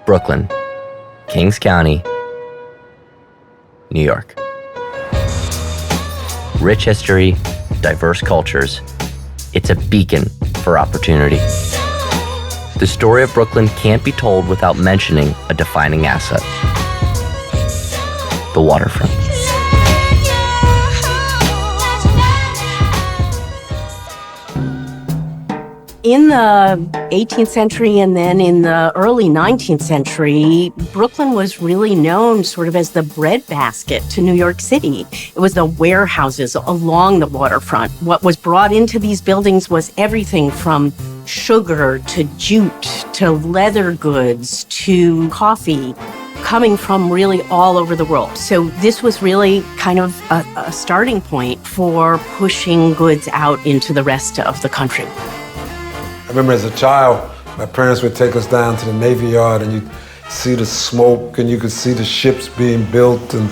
Brooklyn, Kings County, New York. Rich history, diverse cultures. It's a beacon for opportunity. The story of Brooklyn can't be told without mentioning a defining asset: the waterfront. In the 18th century and then in the early 19th century, Brooklyn was really known sort of as the breadbasket to New York City. It was the warehouses along the waterfront. What was brought into these buildings was everything from sugar to jute to leather goods to coffee, coming from really all over the world. So this was really kind of a starting point for pushing goods out into the rest of the country. I remember as a child, my parents would take us down to the Navy Yard and you'd see the smoke and you could see the ships being built and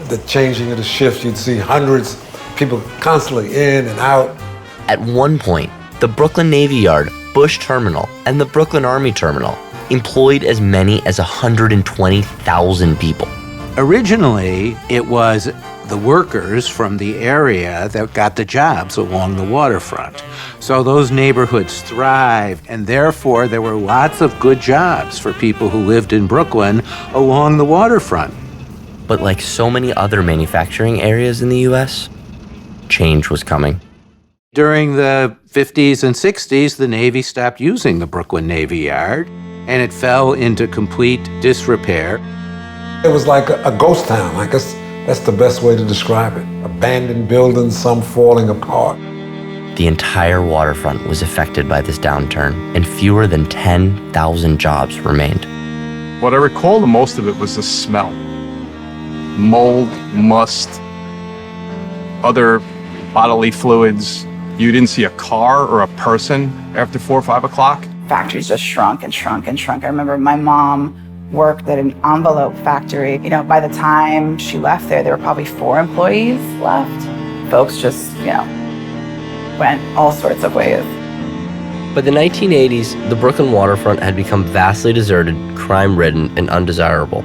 the changing of the ships. You'd see hundreds of people constantly in and out. At one point, the Brooklyn Navy Yard, Bush Terminal, and the Brooklyn Army Terminal employed as many as 120,000 people. Originally, it was the workers from the area that got the jobs along the waterfront. So those neighborhoods thrived, and therefore there were lots of good jobs for people who lived in Brooklyn along the waterfront. But like so many other manufacturing areas in the U.S., change was coming. During the 50s and 60s, the Navy stopped using the Brooklyn Navy Yard, and it fell into complete disrepair. It was like a ghost town. I guess that's the best way to describe it. Abandoned buildings, some falling apart. The entire waterfront was affected by this downturn, and fewer than 10,000 jobs remained. What I recall the most of it was the smell. Mold, must, other bodily fluids. You didn't see a car or a person after 4 or 5 o'clock. Factories just shrunk and shrunk and shrunk. I remember my mom worked at an envelope factory. You know, by the time she left there were probably 4 employees left. Folks just, went all sorts of ways. By the 1980s, the Brooklyn waterfront had become vastly deserted, crime-ridden, and undesirable.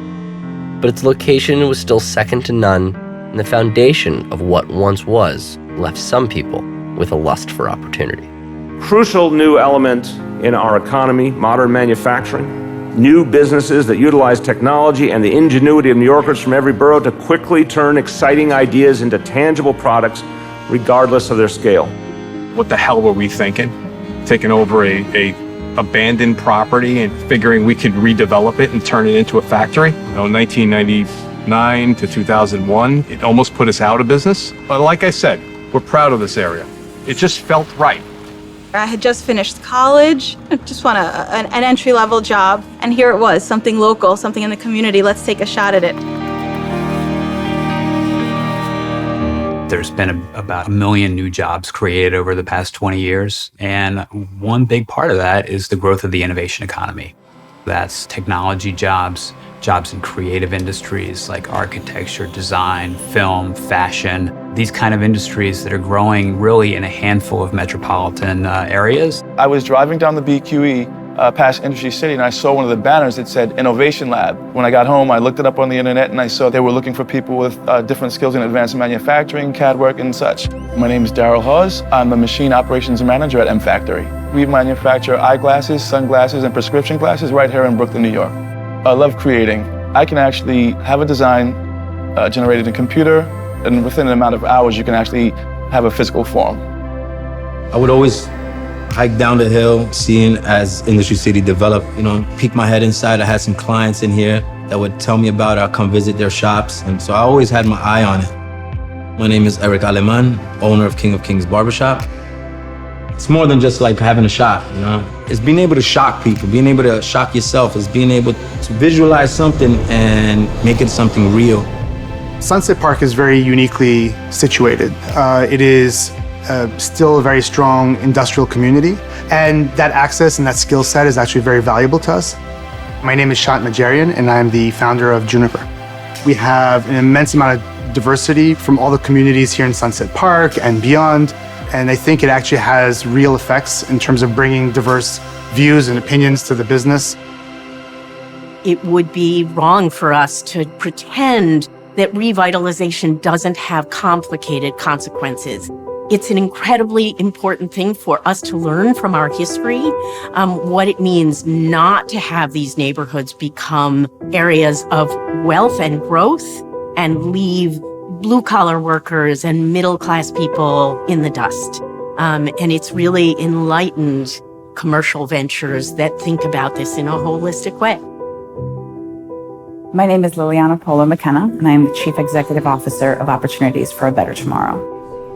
But its location was still second to none, and the foundation of what once was left some people with a lust for opportunity. Crucial new element in our economy, modern manufacturing, new businesses that utilize technology and the ingenuity of New Yorkers from every borough to quickly turn exciting ideas into tangible products, regardless of their scale. What the hell were we thinking? Taking over a abandoned property and figuring we could redevelop it and turn it into a factory? 1999 to 2001, it almost put us out of business. But like I said, we're proud of this area. It just felt right. I had just finished college. I just want an entry-level job. And here it was, something local, something in the community. Let's take a shot at it. There's been about 1 million new jobs created over the past 20 years. And one big part of that is the growth of the innovation economy. That's technology jobs, jobs in creative industries like architecture, design, film, fashion, these kind of industries that are growing really in a handful of metropolitan areas. I was driving down the BQE past Industry City and I saw one of the banners that said Innovation Lab. When I got home, I looked it up on the internet and I saw they were looking for people with different skills in advanced manufacturing, CAD work, and such. My name is Daryl Hawes. I'm a machine operations manager at M Factory. We manufacture eyeglasses, sunglasses, and prescription glasses right here in Brooklyn, New York. I love creating. I can actually have a design generated in a computer, and within an amount of hours, you can actually have a physical form. I would always hike down the hill, seeing as Industry City developed, peek my head inside. I had some clients in here that would tell me about it. I'd come visit their shops, and so I always had my eye on it. My name is Eric Aleman, owner of King of Kings Barbershop. It's more than just like having a shop, It's being able to shock people, being able to shock yourself. It's being able to visualize something and make it something real. Sunset Park is very uniquely situated. It is still a very strong industrial community, and that access and that skill set is actually very valuable to us. My name is Shant Najarian, and I'm the founder of Juniper. We have an immense amount of diversity from all the communities here in Sunset Park and beyond, and I think it actually has real effects in terms of bringing diverse views and opinions to the business. it would be wrong for us to pretend that revitalization doesn't have complicated consequences. It's an incredibly important thing for us to learn from our history, what it means not to have these neighborhoods become areas of wealth and growth and leave blue-collar workers and middle-class people in the dust. And it's really enlightened commercial ventures that think about this in a holistic way. My name is Liliana Polo McKenna, and I am the Chief Executive Officer of Opportunities for a Better Tomorrow.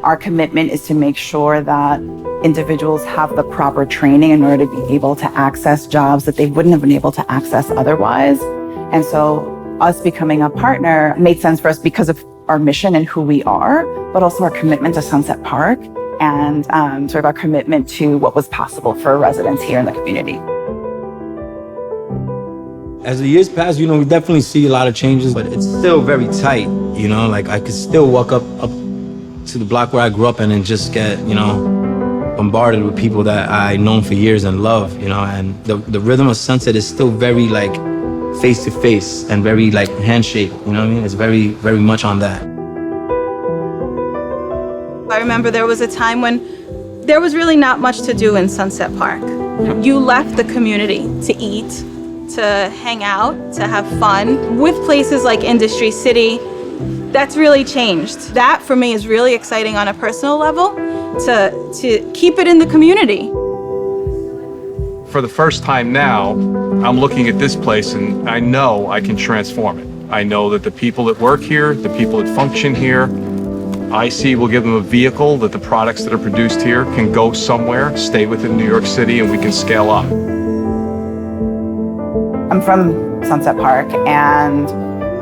Our commitment is to make sure that individuals have the proper training in order to be able to access jobs that they wouldn't have been able to access otherwise. And so us becoming a partner made sense for us because of our mission and who we are, but also our commitment to Sunset Park and sort of our commitment to what was possible for residents here in the community. As the years pass, we definitely see a lot of changes, but it's still very tight, like I could still walk up to the block where I grew up and then just get, bombarded with people that I've known for years and love, and the rhythm of Sunset is still very like face to face and very like handshake, It's very, very much on that. I remember there was a time when there was really not much to do in Sunset Park. You left the community to eat, to hang out, to have fun. With places like Industry City, that's really changed. That for me is really exciting on a personal level, to keep it in the community. For the first time now, I'm looking at this place and I know I can transform it. I know that the people that work here, the people that function here, IC will give them a vehicle that the products that are produced here can go somewhere, stay within New York City, and we can scale up. I'm from Sunset Park, and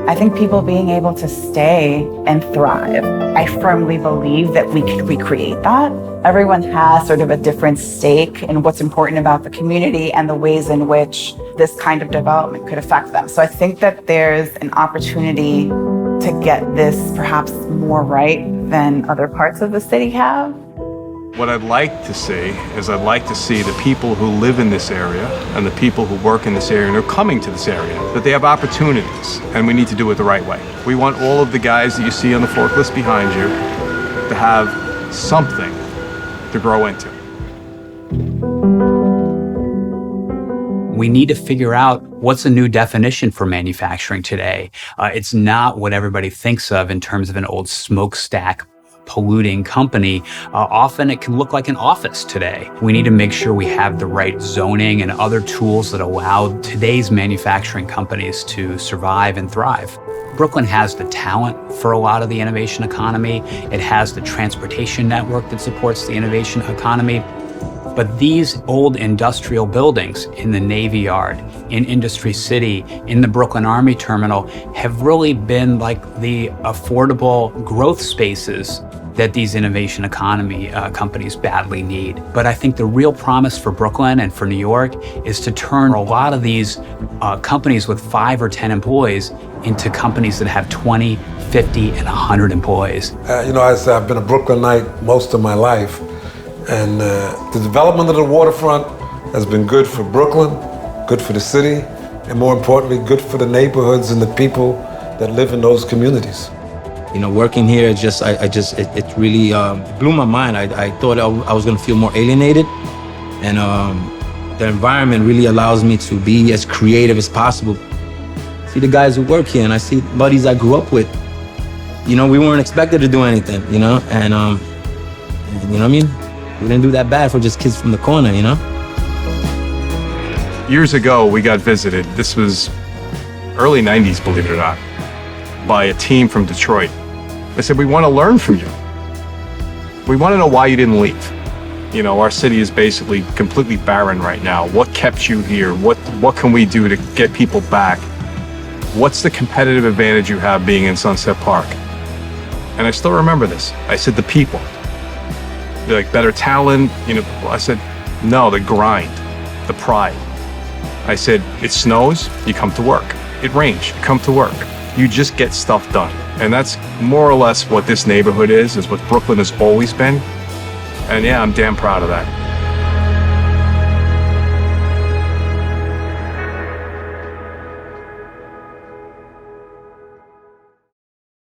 I think people being able to stay and thrive, I firmly believe that we can recreate that. Everyone has sort of a different stake in what's important about the community and the ways in which this kind of development could affect them. So I think that there's an opportunity to get this perhaps more right than other parts of the city have. What I'd like to see is I'd like to see the people who live in this area and the people who work in this area and are coming to this area, that they have opportunities, and we need to do it the right way. We want all of the guys that you see on the forklift behind you to have something to grow into. We need to figure out what's a new definition for manufacturing today. It's not what everybody thinks of in terms of an old smokestack polluting company. Often it can look like an office today. We need to make sure we have the right zoning and other tools that allow today's manufacturing companies to survive and thrive. Brooklyn has the talent for a lot of the innovation economy. It has the transportation network that supports the innovation economy. But these old industrial buildings in the Navy Yard, in Industry City, in the Brooklyn Army Terminal have really been like the affordable growth spaces that these innovation economy companies badly need. But I think the real promise for Brooklyn and for New York is to turn a lot of these companies with 5 or 10 employees into companies that have 20, 50, and 100 employees. I've been a Brooklynite most of my life. And the development of the waterfront has been good for Brooklyn, good for the city, and more importantly, good for the neighborhoods and the people that live in those communities. Working here, it really blew my mind. I thought I was gonna feel more alienated, and the environment really allows me to be as creative as possible. See the guys who work here, and I see buddies I grew up with. We weren't expected to do anything, and you know what I mean? We didn't do that bad for just kids from the corner, Years ago, we got visited. This was early 90s, believe it or not, by a team from Detroit. They said, we want to learn from you. We want to know why you didn't leave. Our city is basically completely barren right now. What kept you here? What can we do to get people back? What's the competitive advantage you have being in Sunset Park? And I still remember this. I said, the people. They're like better talent, I said, no, the grind, the pride. I said, it snows, you come to work. It rains, you come to work. You just get stuff done. And that's more or less what this neighborhood is what Brooklyn has always been. And yeah, I'm damn proud of that.